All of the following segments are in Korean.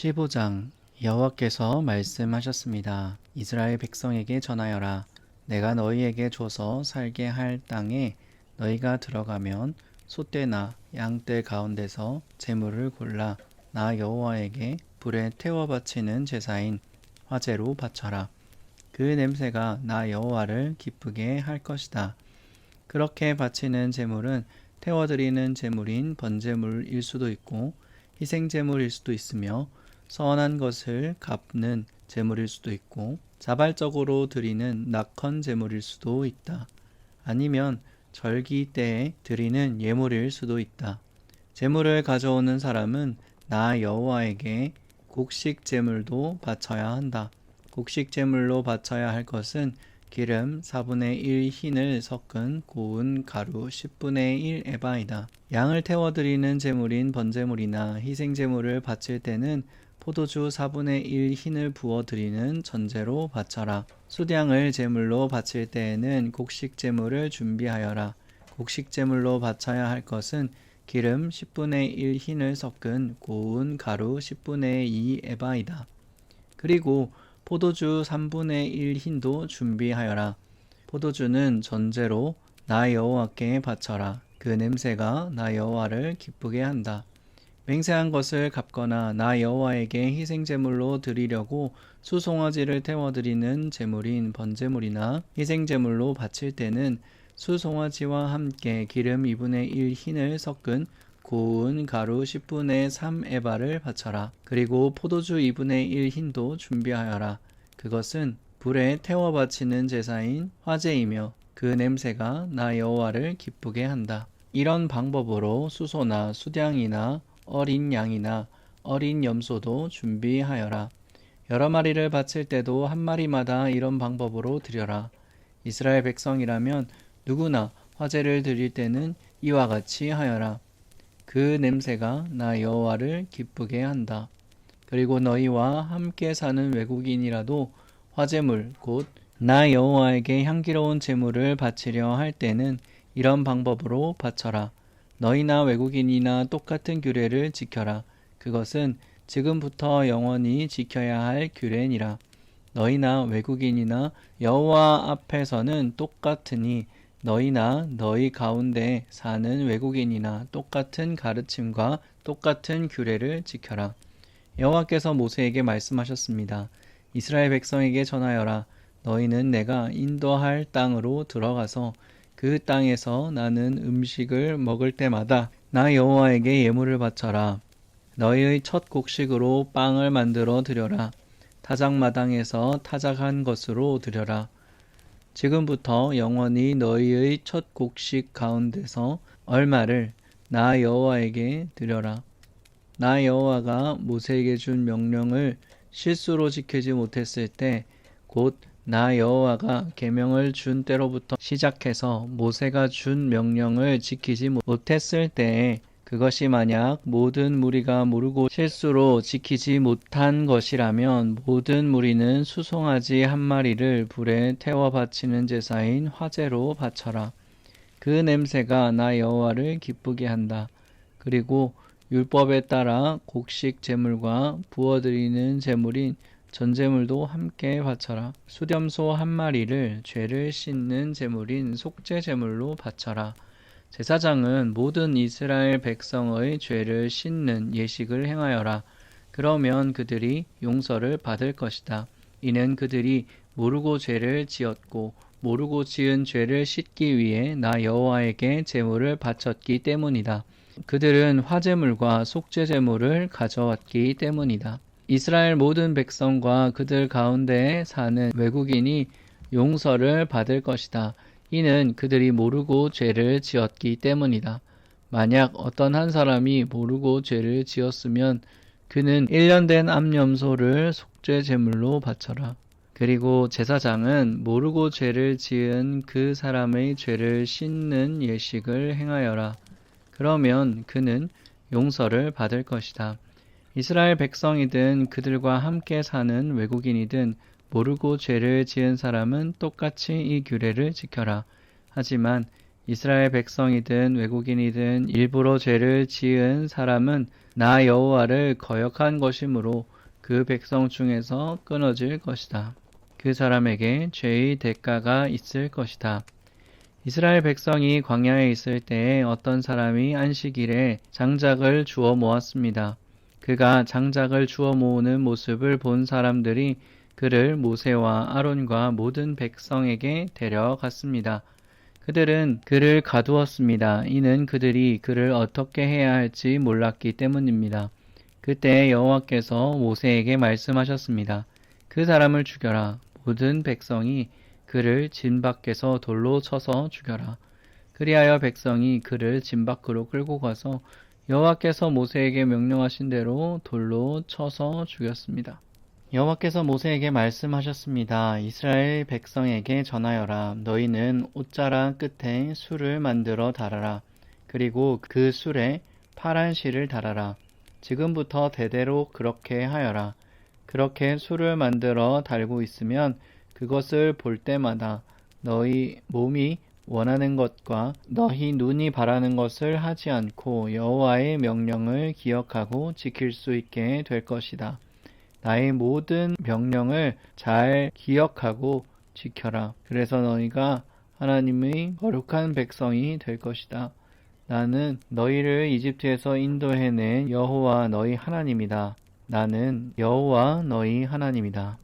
15장 여호와께서 말씀하셨습니다. 이스라엘 백성에게 전하여라. 내가 너희에게 줘서 살게 할 땅에 너희가 들어가면 소떼나 양떼 가운데서 제물을 골라 나 여호와에게 불에 태워 바치는 제사인 화제로 바쳐라. 그 냄새가 나 여호와를 기쁘게 할 것이다. 그렇게 바치는 제물은 태워드리는 제물인 번제물일 수도 있고 희생제물일 수도 있으며 선한 것을 갚는 제물일 수도 있고 자발적으로 드리는 낙헌 제물일 수도 있다. 아니면 절기 때에 드리는 예물일 수도 있다. 제물을 가져오는 사람은 나 여호와에게 곡식 제물도 바쳐야 한다. 곡식 제물로 바쳐야 할 것은 기름 4분의 1 흰을 섞은 고운 가루 10분의 1 에바이다. 양을 태워드리는 제물인 번제물이나 희생제물을 바칠 때는 포도주 4분의 1 흰을 부어드리는 전제로 바쳐라. 수량을 제물로 바칠 때에는 곡식 제물을 준비하여라. 곡식 제물로 바쳐야 할 것은 기름 10분의 1 흰을 섞은 고운 가루 10분의 2 에바이다. 그리고 포도주 3분의 1 흰도 준비하여라. 포도주는 전제로 나 여호와께 바쳐라. 그 냄새가 나 여호와를 기쁘게 한다. 맹세한 것을 갚거나 나 여호와에게 희생제물로 드리려고 수송아지를 태워드리는 제물인 번제물이나 희생제물로 바칠 때는 수송아지와 함께 기름 2분의 1 흰을 섞은 고운 가루 10분의 3 에바를 바쳐라. 그리고 포도주 2분의 1 흰도 준비하여라. 그것은 불에 태워 바치는 제사인 화제이며 그 냄새가 나 여호와를 기쁘게 한다. 이런 방법으로 수소나 수량이나 어린 양이나 어린 염소도 준비하여라. 여러 마리를 바칠 때도 한 마리마다 이런 방법으로 드려라. 이스라엘 백성이라면 누구나 화제를 드릴 때는 이와 같이 하여라. 그 냄새가 나 여호와를 기쁘게 한다. 그리고 너희와 함께 사는 외국인이라도 화제물 곧 나 여호와에게 향기로운 제물을 바치려 할 때는 이런 방법으로 바쳐라. 너희나 외국인이나 똑같은 규례를 지켜라. 그것은 지금부터 영원히 지켜야 할 규례니라. 너희나 외국인이나 여호와 앞에서는 똑같으니 너희나 너희 가운데 사는 외국인이나 똑같은 가르침과 똑같은 규례를 지켜라. 여호와께서 모세에게 말씀하셨습니다. 이스라엘 백성에게 전하여라. 너희는 내가 인도할 땅으로 들어가서 그 땅에서 나는 음식을 먹을 때마다 나 여호와에게 예물을 바쳐라. 너희의 첫 곡식으로 빵을 만들어 드려라. 타작마당에서 타작한 것으로 드려라. 지금부터 영원히 너희의 첫 곡식 가운데서 얼마를 나 여호와에게 드려라. 나 여호와가 모세에게 준 명령을 실수로 지키지 못했을 때 곧 나 여호와가 계명을 준 때로부터 시작해서 모세가 준 명령을 지키지 못했을 때에 그것이 만약 모든 무리가 모르고 실수로 지키지 못한 것이라면 모든 무리는 수송아지 한 마리를 불에 태워 바치는 제사인 화제로 바쳐라. 그 냄새가 나 여호와를 기쁘게 한다. 그리고 율법에 따라 곡식 제물과 부어드리는 제물인 전제물도 함께 바쳐라. 수렴소 한 마리를 죄를 씻는 제물인 속죄 제물로 바쳐라. 제사장은 모든 이스라엘 백성의 죄를 씻는 예식을 행하여라. 그러면 그들이 용서를 받을 것이다. 이는 그들이 모르고 죄를 지었고 모르고 지은 죄를 씻기 위해 나 여호와에게 제물을 바쳤기 때문이다. 그들은 화제물과 속죄 제물을 가져왔기 때문이다. 이스라엘 모든 백성과 그들 가운데 사는 외국인이 용서를 받을 것이다. 이는 그들이 모르고 죄를 지었기 때문이다. 만약 어떤 한 사람이 모르고 죄를 지었으면 그는 1년 된 암염소를 속죄 제물로 바쳐라. 그리고 제사장은 모르고 죄를 지은 그 사람의 죄를 씻는 예식을 행하여라. 그러면 그는 용서를 받을 것이다. 이스라엘 백성이든 그들과 함께 사는 외국인이든 모르고 죄를 지은 사람은 똑같이 이 규례를 지켜라. 하지만 이스라엘 백성이든 외국인이든 일부러 죄를 지은 사람은 나 여호와를 거역한 것이므로 그 백성 중에서 끊어질 것이다. 그 사람에게 죄의 대가가 있을 것이다. 이스라엘 백성이 광야에 있을 때에 어떤 사람이 안식일에 장작을 주워 모았습니다. 그가 장작을 주워 모으는 모습을 본 사람들이 그를 모세와 아론과 모든 백성에게 데려갔습니다. 그들은 그를 가두었습니다. 이는 그들이 그를 어떻게 해야 할지 몰랐기 때문입니다. 그때 여호와께서 모세에게 말씀하셨습니다. 그 사람을 죽여라. 모든 백성이 그를 진 밖에서 돌로 쳐서 죽여라. 그리하여 백성이 그를 진 밖으로 끌고 가서 여호와께서 모세에게 명령하신 대로 돌로 쳐서 죽였습니다. 여호와께서 모세에게 말씀하셨습니다. 이스라엘 백성에게 전하여라. 너희는 옷자락 끝에 술을 만들어 달아라. 그리고 그 술에 파란 실을 달아라. 지금부터 대대로 그렇게 하여라. 그렇게 술을 만들어 달고 있으면 그것을 볼 때마다 너희 몸이 원하는 것과 너희 눈이 바라는 것을 하지 않고 여호와의 명령을 기억하고 지킬 수 있게 될 것이다. 나의 모든 명령을 잘 기억하고 지켜라. 그래서 너희가 하나님의 거룩한 백성이 될 것이다. 나는 너희를 이집트에서 인도해낸 여호와 너희 하나님이다. 나는 여호와 너희 하나님이다.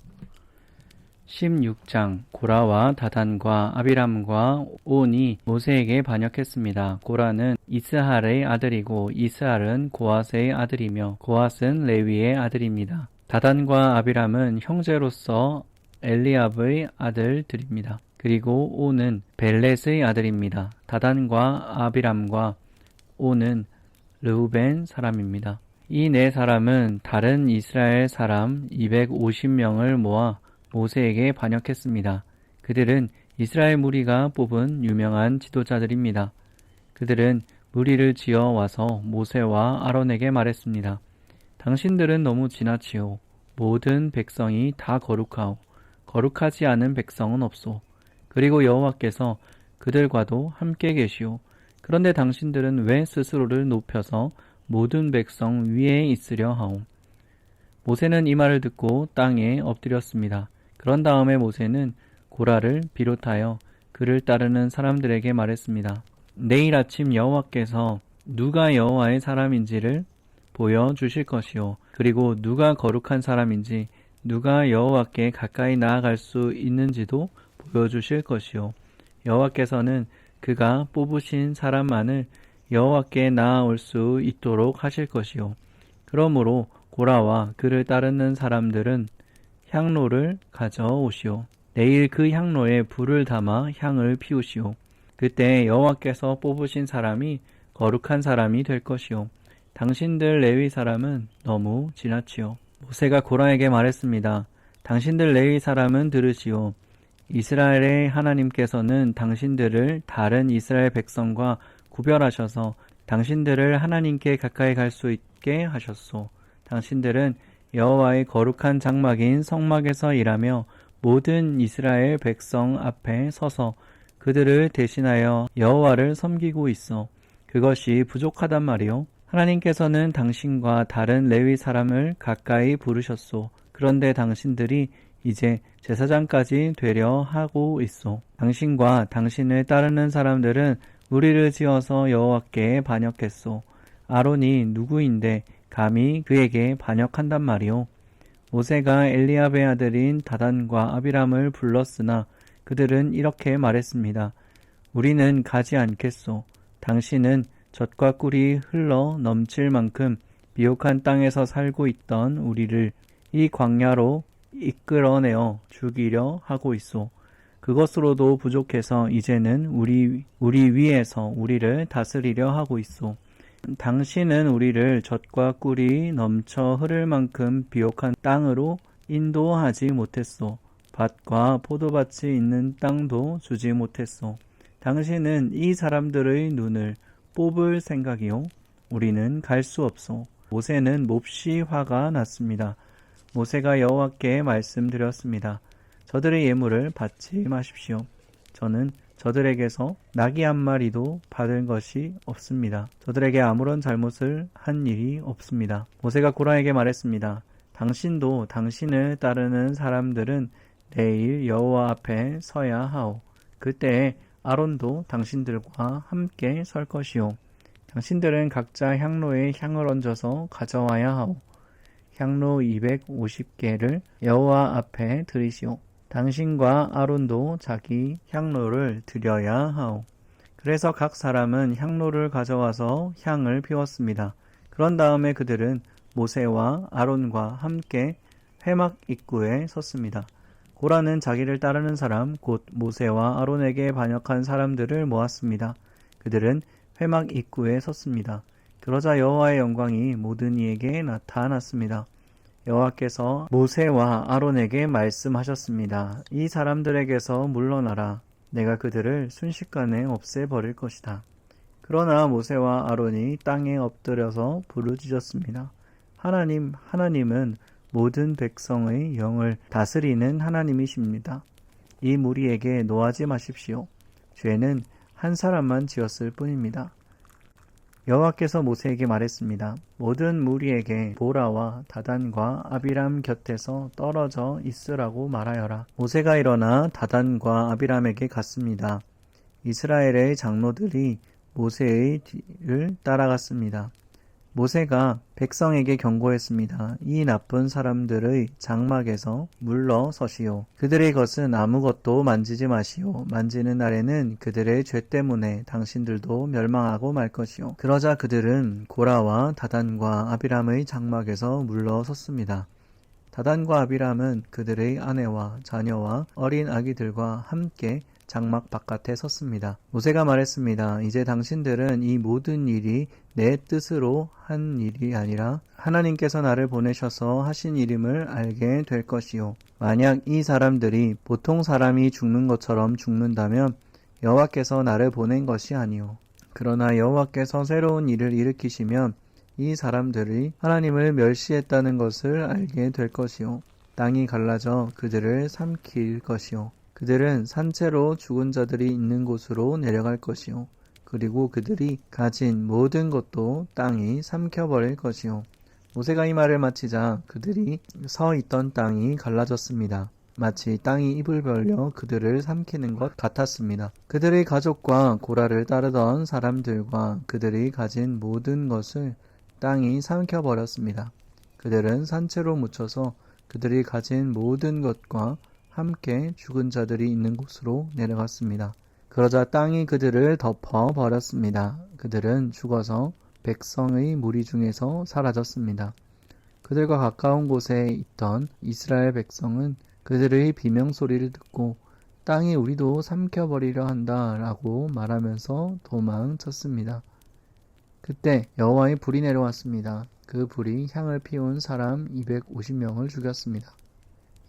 16장 고라와 다단과 아비람과 온이 모세에게 반역했습니다. 고라는 이스할의 아들이고 이스할은 고앗의 아들이며 고앗은 레위의 아들입니다. 다단과 아비람은 형제로서 엘리압의 아들들입니다. 그리고 온은 벨렛의 아들입니다. 다단과 아비람과 온은 르우벤 사람입니다. 이 네 사람은 다른 이스라엘 사람 250명을 모아 모세에게 반역했습니다. 그들은 이스라엘 무리가 뽑은 유명한 지도자들입니다. 그들은 무리를 지어 와서 모세와 아론에게 말했습니다. 당신들은 너무 지나치오. 모든 백성이 다 거룩하오. 거룩하지 않은 백성은 없소. 그리고 여호와께서 그들과도 함께 계시오. 그런데 당신들은 왜 스스로를 높여서 모든 백성 위에 있으려 하오. 모세는 이 말을 듣고 땅에 엎드렸습니다. 그런 다음에 모세는 고라를 비롯하여 그를 따르는 사람들에게 말했습니다. 내일 아침 여호와께서 누가 여호와의 사람인지를 보여주실 것이요. 그리고 누가 거룩한 사람인지 누가 여호와께 가까이 나아갈 수 있는지도 보여주실 것이요. 여호와께서는 그가 뽑으신 사람만을 여호와께 나아올 수 있도록 하실 것이요. 그러므로 고라와 그를 따르는 사람들은 향로를 가져오시오. 내일 그 향로에 불을 담아 향을 피우시오. 그때 여호와께서 뽑으신 사람이 거룩한 사람이 될 것이요. 당신들 레위 사람은 너무 지나치오. 모세가 고라에게 말했습니다. 당신들 레위 사람은 들으시오. 이스라엘의 하나님께서는 당신들을 다른 이스라엘 백성과 구별하셔서 당신들을 하나님께 가까이 갈 수 있게 하셨소. 당신들은 여호와의 거룩한 장막인 성막에서 일하며 모든 이스라엘 백성 앞에 서서 그들을 대신하여 여호와를 섬기고 있어. 그것이 부족하단 말이오. 하나님께서는 당신과 다른 레위 사람을 가까이 부르셨소. 그런데 당신들이 이제 제사장까지 되려 하고 있소. 당신과 당신을 따르는 사람들은 무리를 지어서 여호와께 반역했소. 아론이 누구인데 감히 그에게 반역한단 말이오. 모세가 엘리압의 아들인 다단과 아비람을 불렀으나 그들은 이렇게 말했습니다. 우리는 가지 않겠소. 당신은 젖과 꿀이 흘러 넘칠 만큼 비옥한 땅에서 살고 있던 우리를 이 광야로 이끌어내어 죽이려 하고 있소. 그것으로도 부족해서 이제는 우리 위에서 우리를 다스리려 하고 있소. 당신은 우리를 젖과 꿀이 넘쳐 흐를 만큼 비옥한 땅으로 인도하지 못했소. 밭과 포도밭이 있는 땅도 주지 못했소. 당신은 이 사람들의 눈을 뽑을 생각이요. 우리는 갈 수 없소. 모세는 몹시 화가 났습니다. 모세가 여호와께 말씀드렸습니다. 저들의 예물을 받지 마십시오. 저는 저들에게서 낙이 한 마리도 받은 것이 없습니다. 저들에게 아무런 잘못을 한 일이 없습니다. 모세가 고라에게 말했습니다. 당신도 당신을 따르는 사람들은 내일 여호와 앞에 서야 하오. 그때에 아론도 당신들과 함께 설 것이요. 당신들은 각자 향로에 향을 얹어서 가져와야 하오. 향로 250개를 여호와 앞에 드리시오. 당신과 아론도 자기 향로를 드려야 하오. 그래서 각 사람은 향로를 가져와서 향을 피웠습니다. 그런 다음에 그들은 모세와 아론과 함께 회막 입구에 섰습니다. 고라는 자기를 따르는 사람, 곧 모세와 아론에게 반역한 사람들을 모았습니다. 그들은 회막 입구에 섰습니다. 그러자 여호와의 영광이 모든 이에게 나타났습니다. 여호와께서 모세와 아론에게 말씀하셨습니다. 이 사람들에게서 물러나라. 내가 그들을 순식간에 없애버릴 것이다. 그러나 모세와 아론이 땅에 엎드려서 부르짖었습니다. 하나님은 모든 백성의 영을 다스리는 하나님이십니다. 이 무리에게 노하지 마십시오. 죄는 한 사람만 지었을 뿐입니다. 여호와께서 모세에게 말했습니다. 모든 무리에게 보라와 다단과 아비람 곁에서 떨어져 있으라고 말하여라. 모세가 일어나 다단과 아비람에게 갔습니다. 이스라엘의 장로들이 모세의 뒤를 따라갔습니다. 모세가 백성에게 경고했습니다. 이 나쁜 사람들의 장막에서 물러서시오. 그들의 것은 아무것도 만지지 마시오. 만지는 날에는 그들의 죄 때문에 당신들도 멸망하고 말 것이오. 그러자 그들은 고라와 다단과 아비람의 장막에서 물러섰습니다. 다단과 아비람은 그들의 아내와 자녀와 어린 아기들과 함께 장막 바깥에 섰습니다. 모세가 말했습니다. 이제 당신들은 이 모든 일이 내 뜻으로 한 일이 아니라 하나님께서 나를 보내셔서 하신 일임을 알게 될 것이요. 만약 이 사람들이 보통 사람이 죽는 것처럼 죽는다면 여호와께서 나를 보낸 것이 아니요. 그러나 여호와께서 새로운 일을 일으키시면 이 사람들이 하나님을 멸시했다는 것을 알게 될 것이요. 땅이 갈라져 그들을 삼킬 것이요. 그들은 산채로 죽은 자들이 있는 곳으로 내려갈 것이요. 그리고 그들이 가진 모든 것도 땅이 삼켜버릴 것이요. 모세가 이 말을 마치자 그들이 서 있던 땅이 갈라졌습니다. 마치 땅이 입을 벌려 그들을 삼키는 것 같았습니다. 그들의 가족과 고라를 따르던 사람들과 그들이 가진 모든 것을 땅이 삼켜버렸습니다. 그들은 산채로 묻혀서 그들이 가진 모든 것과 함께 죽은 자들이 있는 곳으로 내려갔습니다. 그러자 땅이 그들을 덮어버렸습니다. 그들은 죽어서 백성의 무리 중에서 사라졌습니다. 그들과 가까운 곳에 있던 이스라엘 백성은 그들의 비명소리를 듣고 땅이 우리도 삼켜버리려 한다 라고 말하면서 도망쳤습니다. 그때 여호와의 불이 내려왔습니다. 그 불이 향을 피운 사람 250명을 죽였습니다.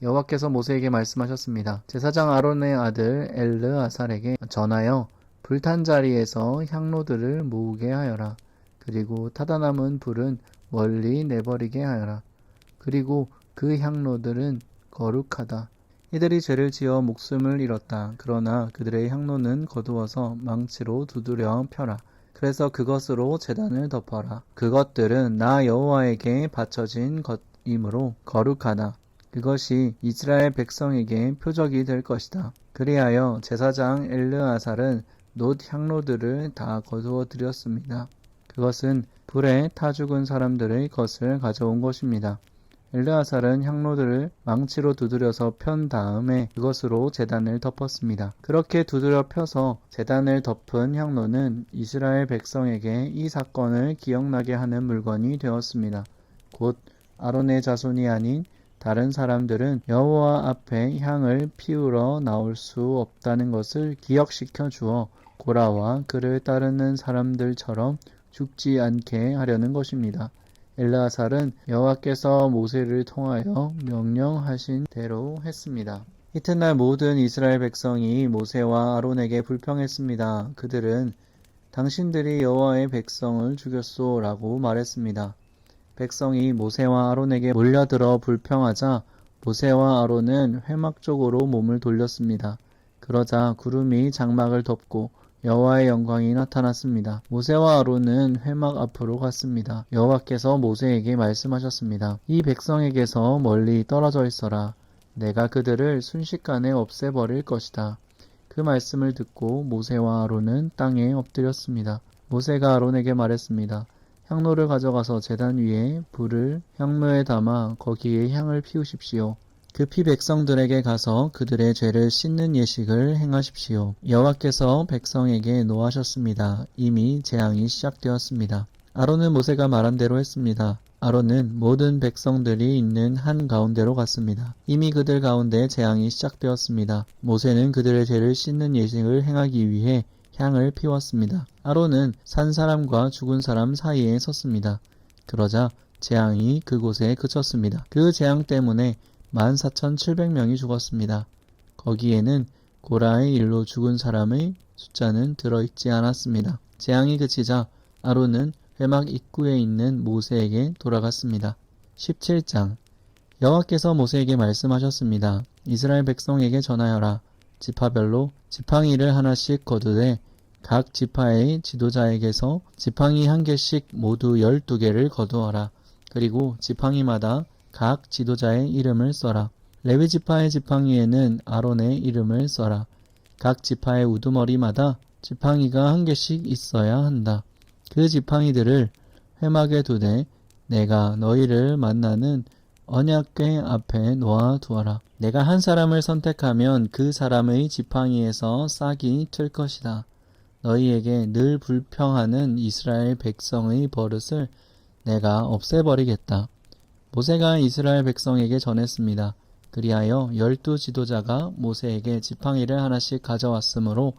여호와께서 모세에게 말씀하셨습니다. 제사장 아론의 아들 엘르아살에게 전하여 불탄 자리에서 향로들을 모으게 하여라. 그리고 타다 남은 불은 멀리 내버리게 하여라. 그리고 그 향로들은 거룩하다. 이들이 죄를 지어 목숨을 잃었다. 그러나 그들의 향로는 거두어서 망치로 두드려 펴라. 그래서 그것으로 제단을 덮어라. 그것들은 나 여호와에게 바쳐진 것이므로 거룩하다. 그것이 이스라엘 백성에게 표적이 될 것이다. 그리하여 제사장 엘르아살은 놋 향로들을 다 거두어 드렸습니다. 그것은 불에 타 죽은 사람들의 것을 가져온 것입니다. 엘르아살은 향로들을 망치로 두드려서 편 다음에 그것으로 제단을 덮었습니다. 그렇게 두드려 펴서 제단을 덮은 향로는 이스라엘 백성에게 이 사건을 기억나게 하는 물건이 되었습니다. 곧 아론의 자손이 아닌 다른 사람들은 여호와 앞에 향을 피우러 나올 수 없다는 것을 기억시켜 주어 고라와 그를 따르는 사람들처럼 죽지 않게 하려는 것입니다. 엘르아살은 여호와께서 모세를 통하여 명령하신 대로 했습니다. 이튿날 모든 이스라엘 백성이 모세와 아론에게 불평했습니다. 그들은 당신들이 여호와의 백성을 죽였소 라고 말했습니다. 백성이 모세와 아론에게 몰려들어 불평하자 모세와 아론은 회막 쪽으로 몸을 돌렸습니다. 그러자 구름이 장막을 덮고 여호와의 영광이 나타났습니다. 모세와 아론은 회막 앞으로 갔습니다. 여호와께서 모세에게 말씀하셨습니다. 이 백성에게서 멀리 떨어져 있어라. 내가 그들을 순식간에 없애버릴 것이다. 그 말씀을 듣고 모세와 아론은 땅에 엎드렸습니다. 모세가 아론에게 말했습니다. 향로를 가져가서 제단 위에 불을 향로에 담아 거기에 향을 피우십시오. 급히 백성들에게 가서 그들의 죄를 씻는 예식을 행하십시오. 여호와께서 백성에게 노하셨습니다. 이미 재앙이 시작되었습니다. 아론은 모세가 말한 대로 했습니다. 아론은 모든 백성들이 있는 한 가운데로 갔습니다. 이미 그들 가운데 재앙이 시작되었습니다. 모세는 그들의 죄를 씻는 예식을 행하기 위해 향을 피웠습니다. 아론은 산 사람과 죽은 사람 사이에 섰습니다. 그러자 재앙이 그곳에 그쳤습니다. 그 재앙 때문에 14,700명이 죽었습니다. 거기에는 고라의 일로 죽은 사람의 숫자는 들어있지 않았습니다. 재앙이 그치자 아론은 회막 입구에 있는 모세에게 돌아갔습니다. 17장 여호와께서 모세에게 말씀하셨습니다. 이스라엘 백성에게 전하여라. 지파별로 지팡이를 하나씩 거두되 각 지파의 지도자에게서 지팡이 한 개씩 모두 12개를 거두어라. 그리고 지팡이마다 각 지도자의 이름을 써라. 레위 지파의 지팡이에는 아론의 이름을 써라. 각 지파의 우두머리마다 지팡이가 한 개씩 있어야 한다. 그 지팡이들을 회막에 두되 내가 너희를 만나는 언약궤 앞에 놓아 두어라. 내가 한 사람을 선택하면 그 사람의 지팡이에서 싹이 틀 것이다. 너희에게 늘 불평하는 이스라엘 백성의 버릇을 내가 없애버리겠다. 모세가 이스라엘 백성에게 전했습니다. 그리하여 12 지도자가 모세에게 지팡이를 하나씩 가져왔으므로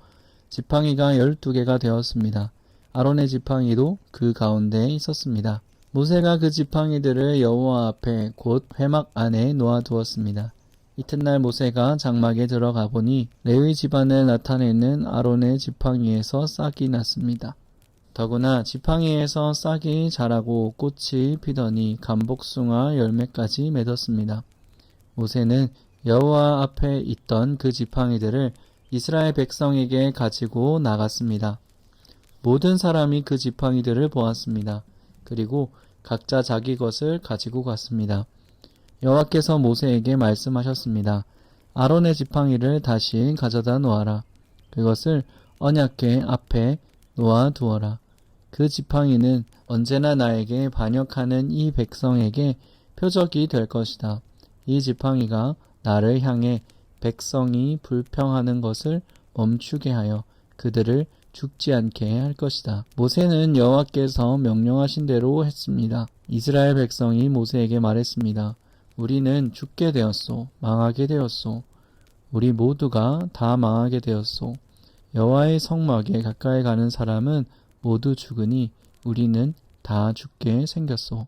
지팡이가 12개가 되었습니다. 아론의 지팡이도 그 가운데에 있었습니다. 모세가 그 지팡이들을 여호와 앞에 곧 회막 안에 놓아두었습니다. 이튿날 모세가 장막에 들어가 보니 레위 집안을 나타내는 아론의 지팡이에서 싹이 났습니다. 더구나 지팡이에서 싹이 자라고 꽃이 피더니 감복숭아 열매까지 맺었습니다. 모세는 여호와 앞에 있던 그 지팡이들을 이스라엘 백성에게 가지고 나갔습니다. 모든 사람이 그 지팡이들을 보았습니다. 그리고 각자 자기 것을 가지고 갔습니다. 여호와께서 모세에게 말씀하셨습니다. 아론의 지팡이를 다시 가져다 놓아라. 그것을 언약궤 앞에 놓아두어라. 그 지팡이는 언제나 나에게 반역하는 이 백성에게 표적이 될 것이다. 이 지팡이가 나를 향해 백성이 불평하는 것을 멈추게 하여 그들을 죽지 않게 할 것이다. 모세는 여호와께서 명령하신 대로 했습니다. 이스라엘 백성이 모세에게 말했습니다. 우리는 죽게 되었소. 망하게 되었소. 우리 모두가 다 망하게 되었소. 여호와의 성막에 가까이 가는 사람은 모두 죽으니 우리는 다 죽게 생겼소.